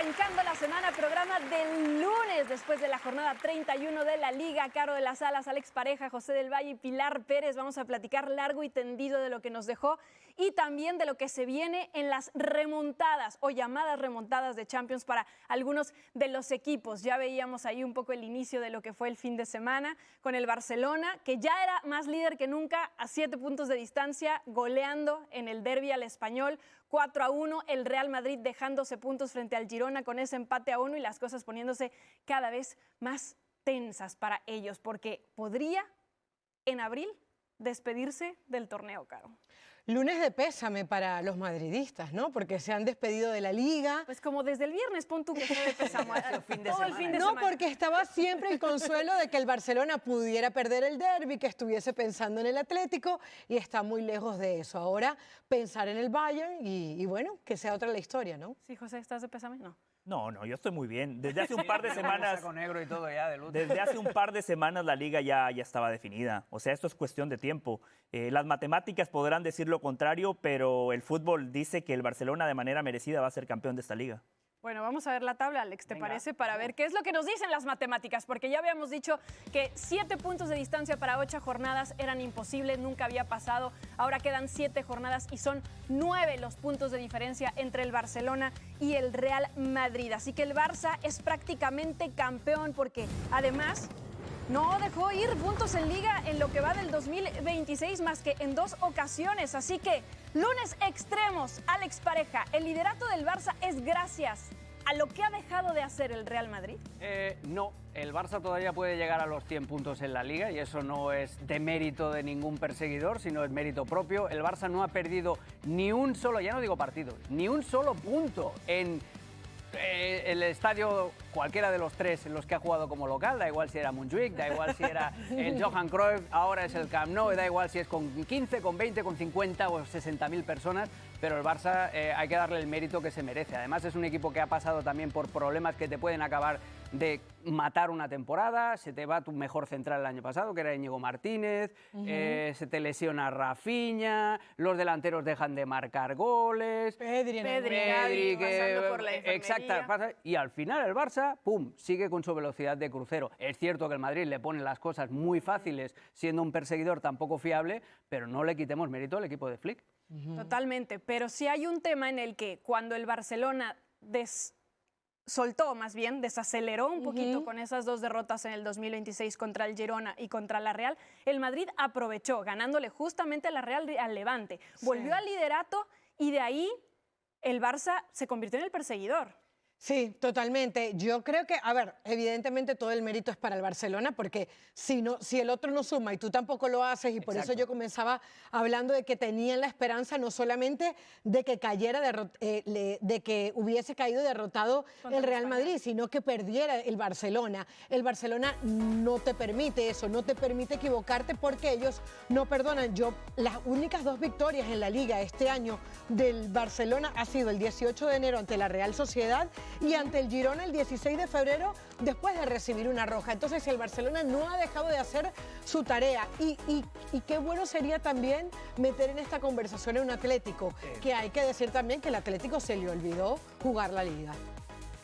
arrancando la semana, programa del lunes, después de la jornada 31 de la Liga. Caro de las Alas, Alex Pareja, José del Valle y Pilar Pérez. Vamos a platicar largo y tendido de lo que nos dejó y también de lo que se viene en las remontadas o llamadas remontadas de Champions para algunos de los equipos. Ya veíamos ahí un poco el inicio de lo que fue el fin de semana con el Barcelona, que ya era más líder que nunca a 7 puntos de distancia, goleando en el derbi al Español 4-1, el Real Madrid dejándose puntos frente al Girona con ese empate a 1 y las cosas poniéndose cada vez más tensas para ellos, porque podría en abril despedirse del torneo, Caro. Lunes de pésame para los madridistas, ¿no? Porque se han despedido de la Liga. Pues como desde el viernes, pon tú que fue de pésame. Todo el fin de semana. No, porque estaba siempre el consuelo de que el Barcelona pudiera perder el derbi, que estuviese pensando en el Atlético, y está muy lejos de eso. Ahora pensar en el Bayern y bueno, que sea otra la historia, ¿no? Sí, José, ¿estás de pésame? No. No, yo estoy muy bien. Desde hace un par de semanas... Con negro y todo ya de luto. Desde hace un par de semanas la liga ya estaba definida. O sea, esto es cuestión de tiempo. Las matemáticas podrán decir lo contrario, pero el fútbol dice que el Barcelona de manera merecida va a ser campeón de esta liga. Bueno, vamos a ver la tabla, Alex, ¿te parece? Para ver qué es lo que nos dicen las matemáticas, porque ya habíamos dicho que 7 puntos de distancia para 8 jornadas eran imposibles, nunca había pasado. Ahora quedan 7 jornadas y son 9 los puntos de diferencia entre el Barcelona y el Real Madrid. Así que el Barça es prácticamente campeón, porque además no dejó ir puntos en Liga en lo que va del 2026 más que en 2 ocasiones. Así que lunes extremos, Alex Pareja, el liderato del Barça es gracias a lo que ha dejado de hacer el Real Madrid. No, el Barça todavía puede llegar a los 100 puntos en la Liga y eso no es de mérito de ningún perseguidor, sino es mérito propio. El Barça no ha perdido ni un solo, ya no digo partido, ni un solo punto en el estadio, cualquiera de los 3 en los que ha jugado como local, da igual si era Montjuic, da igual si era el Johan Cruyff, ahora es el Camp Nou, da igual si es con 15, con 20, con 50 o 60.000 personas, pero el Barça hay que darle el mérito que se merece. Además es un equipo que ha pasado también por problemas que te pueden acabar de matar una temporada. Se te va tu mejor central el año pasado, que era Íñigo Martínez, se te lesiona Rafinha, los delanteros dejan de marcar goles, Pedri pasando por la enfermería. Exacto, y al final el Barça, pum, sigue con su velocidad de crucero. Es cierto que el Madrid le pone las cosas muy fáciles, siendo un perseguidor tan poco fiable, pero no le quitemos mérito al equipo de Flick. Totalmente, pero sí hay un tema en el que cuando el Barcelona desaceleró un poquito con esas 2 derrotas en el 2026 contra el Girona y contra la Real, el Madrid aprovechó, ganándole justamente a la Real al Levante. Volvió al liderato y de ahí el Barça se convirtió en el perseguidor. Sí, totalmente. Yo creo que, a ver, evidentemente todo el mérito es para el Barcelona, porque si el otro no suma y tú tampoco lo haces, y por eso yo comenzaba hablando de que tenían la esperanza no solamente de que cayera, de que hubiese caído derrotado el Real Madrid, sino que perdiera el Barcelona. El Barcelona no te permite eso, no te permite equivocarte porque ellos no perdonan. Las únicas 2 victorias en la Liga este año del Barcelona ha sido el 18 de enero ante la Real Sociedad y ante el Girona el 16 de febrero después de recibir una roja. Entonces el Barcelona no ha dejado de hacer su tarea y qué bueno sería también meter en esta conversación a un Atlético, que hay que decir también que el Atlético se le olvidó jugar la Liga.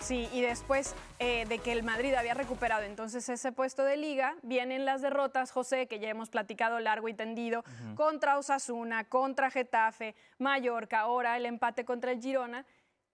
Sí, y después de que el Madrid había recuperado entonces ese puesto de Liga, vienen las derrotas, José, que ya hemos platicado largo y tendido, contra Osasuna, contra Getafe, Mallorca, ahora el empate contra el Girona.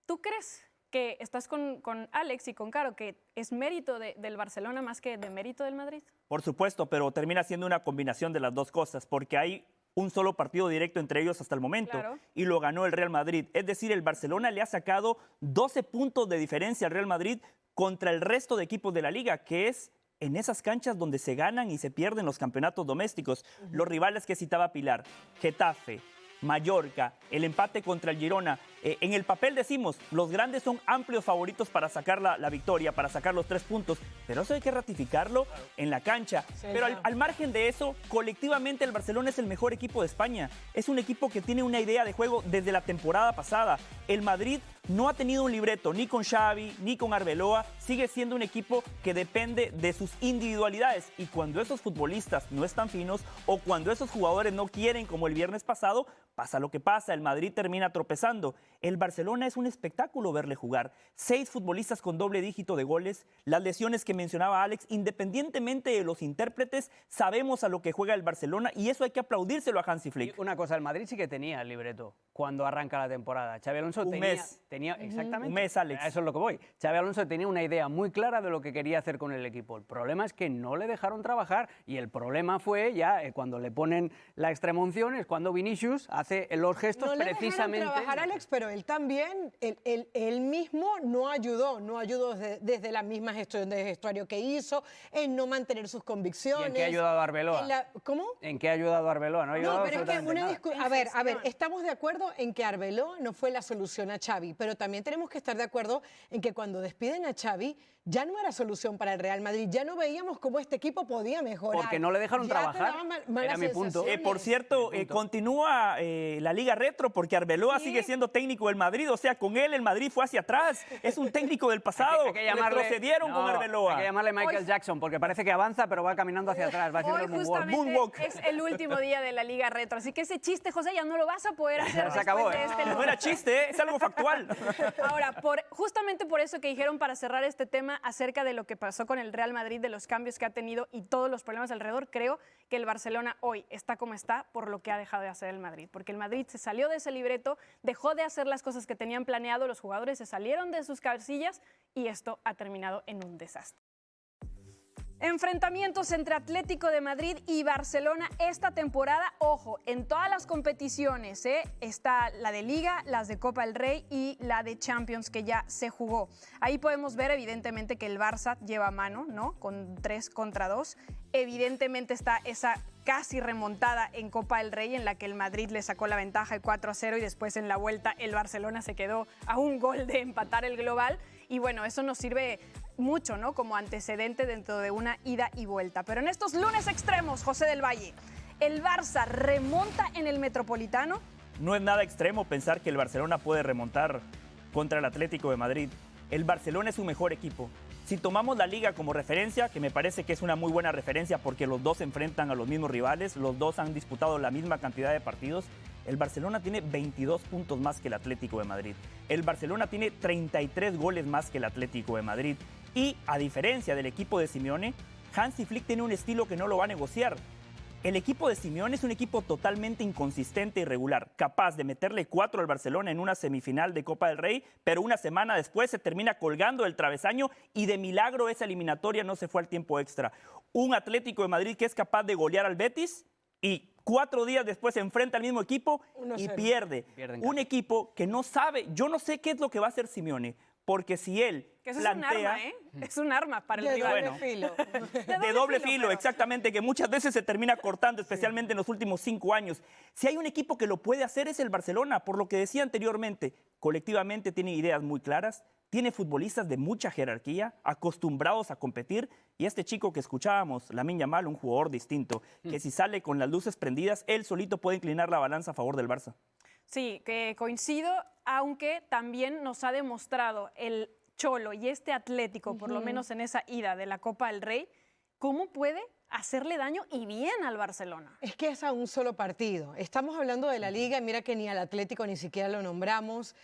¿Tú crees que estás con Alex y con Caro, que es mérito del Barcelona más que de mérito del Madrid? Por supuesto, pero termina siendo una combinación de las dos cosas, porque hay un solo partido directo entre ellos hasta el momento, y lo ganó el Real Madrid. Es decir, el Barcelona le ha sacado 12 puntos de diferencia al Real Madrid contra el resto de equipos de la Liga, que es en esas canchas donde se ganan y se pierden los campeonatos domésticos. Los rivales que citaba Pilar, Getafe, Mallorca, el empate contra el Girona. En el papel decimos, los grandes son amplios favoritos para sacar la victoria, para sacar los 3 puntos, pero eso hay que ratificarlo en la cancha. Sí, pero al margen de eso, colectivamente el Barcelona es el mejor equipo de España. Es un equipo que tiene una idea de juego desde la temporada pasada. El Madrid no ha tenido un libreto ni con Xavi, ni con Arbeloa. Sigue siendo un equipo que depende de sus individualidades. Y cuando esos futbolistas no están finos o cuando esos jugadores no quieren, como el viernes pasado, pasa lo que pasa. El Madrid termina tropezando. El Barcelona es un espectáculo verle jugar. 6 futbolistas con doble dígito de goles, las lesiones que mencionaba Alex, independientemente de los intérpretes, sabemos a lo que juega el Barcelona y eso hay que aplaudírselo a Hansi Flick. Y una cosa, el Madrid sí que tenía el libreto cuando arranca la temporada. Xabi Alonso tenía exactamente. Un mes, Alex. A eso es lo que voy. Xabi Alonso tenía una idea muy clara de lo que quería hacer con el equipo. El problema es que no le dejaron trabajar y el problema fue ya cuando le ponen la extremunción es cuando Vinicius hace los gestos no precisamente. No le dejaron trabajar, Alex, pero él también, él mismo no ayudó desde la misma gestión de vestuario que hizo, en no mantener sus convicciones. ¿Y en qué ha ayudado Arbeloa? ¿Cómo? ¿En qué ha ayudado Arbeloa? No, Pero es que a ver, estamos de acuerdo en que Arbeloa no fue la solución a Xavi, pero también tenemos que estar de acuerdo en que cuando despiden a Xavi, ya no era solución para el Real Madrid, ya no veíamos cómo este equipo podía mejorar. Porque no le dejaron trabajar, era mi punto. Por cierto, continúa la Liga Retro porque Arbeloa sigue siendo técnico del Madrid, o sea, con él el Madrid fue hacia atrás, es un técnico del pasado, retrocedieron con Arbeloa. Hay que llamarle Michael Jackson porque parece que avanza pero va caminando hacia atrás, va haciendo el moonwalk. Es el último día de la Liga Retro, así que ese chiste, José, ya no lo vas a poder hacer. Se acabó, de este no era chiste, es algo factual. Ahora, justamente por eso que dijeron para cerrar este tema acerca de lo que pasó con el Real Madrid, de los cambios que ha tenido y todos los problemas alrededor, creo que el Barcelona hoy está como está por lo que ha dejado de hacer el Madrid, porque el Madrid se salió de ese libreto, dejó de hacer las cosas que tenían planeado, los jugadores se salieron de sus casillas y esto ha terminado en un desastre. Enfrentamientos entre Atlético de Madrid y Barcelona esta temporada. Ojo, en todas las competiciones, está la de Liga, las de Copa del Rey y la de Champions que ya se jugó. Ahí podemos ver evidentemente que el Barça lleva mano, ¿no? Con 3-2. Evidentemente está esa casi remontada en Copa del Rey en la que el Madrid le sacó la ventaja de 4-0 y después en la vuelta el Barcelona se quedó a un gol de empatar el global. Y bueno, eso nos sirve mucho, ¿no? Como antecedente dentro de una ida y vuelta. Pero en estos lunes extremos, José del Valle, ¿el Barça remonta en el Metropolitano? No es nada extremo pensar que el Barcelona puede remontar contra el Atlético de Madrid. El Barcelona es su mejor equipo. Si tomamos la Liga como referencia, que me parece que es una muy buena referencia porque los dos se enfrentan a los mismos rivales, los dos han disputado la misma cantidad de partidos, el Barcelona tiene 22 puntos más que el Atlético de Madrid. El Barcelona tiene 33 goles más que el Atlético de Madrid. Y, a diferencia del equipo de Simeone, Hansi Flick tiene un estilo que no lo va a negociar. El equipo de Simeone es un equipo totalmente inconsistente y irregular, capaz de meterle 4 al Barcelona en una semifinal de Copa del Rey, pero una semana después se termina colgando el travesaño y de milagro esa eliminatoria no se fue al tiempo extra. Un Atlético de Madrid que es capaz de golear al Betis y 4 días después se enfrenta al mismo equipo y pierde. Un equipo que no sabe, yo no sé qué es lo que va a hacer Simeone, porque si él que eso plantea... es un arma, ¿eh? Es un arma para el rival. De doble filo. De doble filo, exactamente, que muchas veces se termina cortando, especialmente en los últimos 5 años. Si hay un equipo que lo puede hacer es el Barcelona, por lo que decía anteriormente, colectivamente tiene ideas muy claras, tiene futbolistas de mucha jerarquía, acostumbrados a competir, y este chico que escuchábamos, Lamine Yamal, un jugador distinto, que si sale con las luces prendidas, él solito puede inclinar la balanza a favor del Barça. Sí, que coincido, aunque también nos ha demostrado el Cholo y este Atlético, por lo menos en esa ida de la Copa del Rey, cómo puede hacerle daño y bien al Barcelona. Es que es a un solo partido. Estamos hablando de la Liga y mira que ni al Atlético ni siquiera lo nombramos.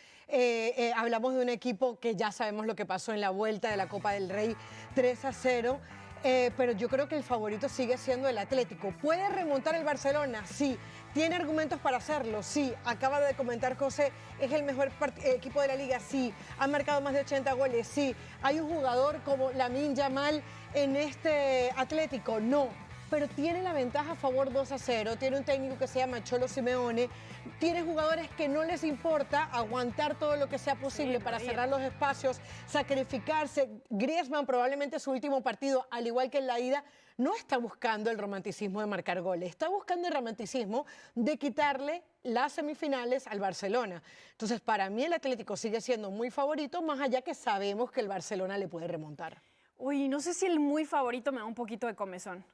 Hablamos de un equipo que ya sabemos lo que pasó en la vuelta de la Copa del Rey, 3-0. Pero yo creo que el favorito sigue siendo el Atlético. ¿Puede remontar el Barcelona? Sí. ¿Tiene argumentos para hacerlo? Sí. Acaba de comentar José, ¿es el mejor equipo de la Liga? Sí. ¿Ha marcado más de 80 goles? Sí. ¿Hay un jugador como Lamine Yamal en este Atlético? No. Pero tiene la ventaja a favor 2-0, tiene un técnico que se llama Cholo Simeone, tiene jugadores que no les importa aguantar todo lo que sea posible para cerrar los espacios, sacrificarse. Griezmann probablemente su último partido, al igual que en la ida, no está buscando el romanticismo de marcar goles, está buscando el romanticismo de quitarle las semifinales al Barcelona. Entonces, para mí el Atlético sigue siendo muy favorito, más allá que sabemos que el Barcelona le puede remontar. Uy, no sé si el muy favorito me da un poquito de comezón.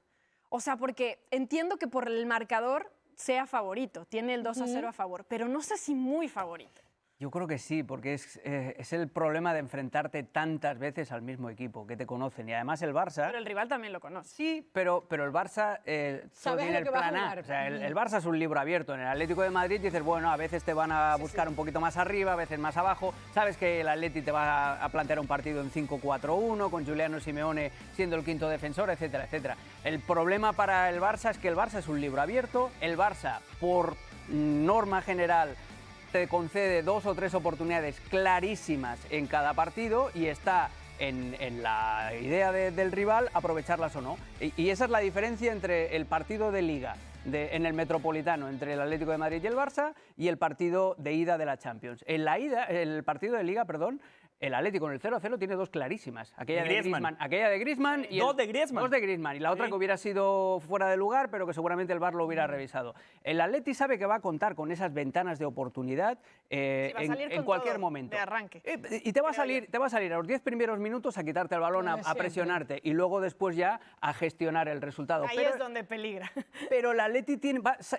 O sea, porque entiendo que por el marcador sea favorito, tiene el 2-0 a favor, pero no sé si muy favorito. Yo creo que sí, porque es el problema de enfrentarte tantas veces al mismo equipo, que te conocen. Y además el Barça... Pero el rival también lo conoce. Sí, pero el Barça solo tiene el plan A. O sea, el Barça es un libro abierto. En el Atlético de Madrid dices, bueno, a veces te van a buscar un poquito más arriba, a veces más abajo. Sabes que el Atleti te va a plantear un partido en 5-4-1, con Giuliano Simeone siendo el quinto defensor, etcétera, etcétera. El problema para el Barça es que el Barça es un libro abierto. El Barça, por norma general, te concede 2 o 3 oportunidades clarísimas en cada partido y está en la idea del rival aprovecharlas o no. Y esa es la diferencia entre el partido de Liga en el Metropolitano, entre el Atlético de Madrid y el Barça, y el partido de ida de la Champions. En la ida, el partido de Liga, perdón, el Atlético en el 0-0 tiene 2 clarísimas. Aquella de Griezmann y dos de Griezmann. 2 de Griezmann. Y la otra que hubiera sido fuera de lugar, pero que seguramente el VAR lo hubiera revisado. El Atleti sabe que va a contar con esas ventanas de oportunidad en cualquier momento. De arranque. Y te va a salir a los 10 primeros minutos a quitarte el balón, a presionarte, y luego después ya a gestionar el resultado. Ahí es donde peligra. Pero el Atleti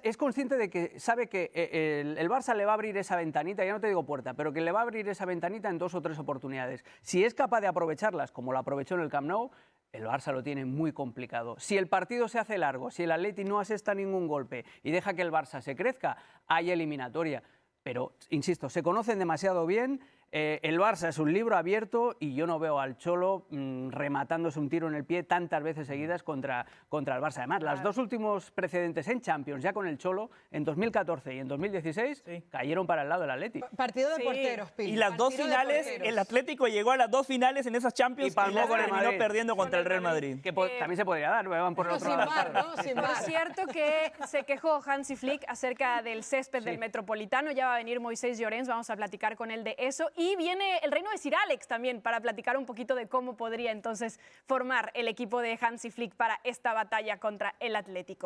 es consciente de que sabe que el Barça le va a abrir esa ventanita, ya no te digo puerta, pero que le va a abrir esa ventanita en 2 o 3 oportunidades. Si es capaz de aprovecharlas, como lo aprovechó en el Camp Nou, el Barça lo tiene muy complicado. Si el partido se hace largo, si el Atleti no asesta ningún golpe y deja que el Barça se crezca, hay eliminatoria. Pero, insisto, se conocen demasiado bien. El Barça es un libro abierto y yo no veo al Cholo rematándose un tiro en el pie tantas veces seguidas contra el Barça. Además, los 2 últimos precedentes en Champions, ya con el Cholo, en 2014 y en 2016, cayeron para el lado del Atleti. Partido de porteros, Pi. Y las 2 finales, el Atlético llegó a las 2 finales en esas Champions y palmó con el terminó Madrid. perdiendo contra el Real Madrid. Que también se podría dar, van por el otro lado. Es cierto que se quejó Hansi Flick acerca del césped del Metropolitano. Ya va a venir Moisés Llorens, vamos a platicar con él de eso. Y viene el reino de Sir Alex también para platicar un poquito de cómo podría entonces formar el equipo de Hansi Flick para esta batalla contra el Atlético.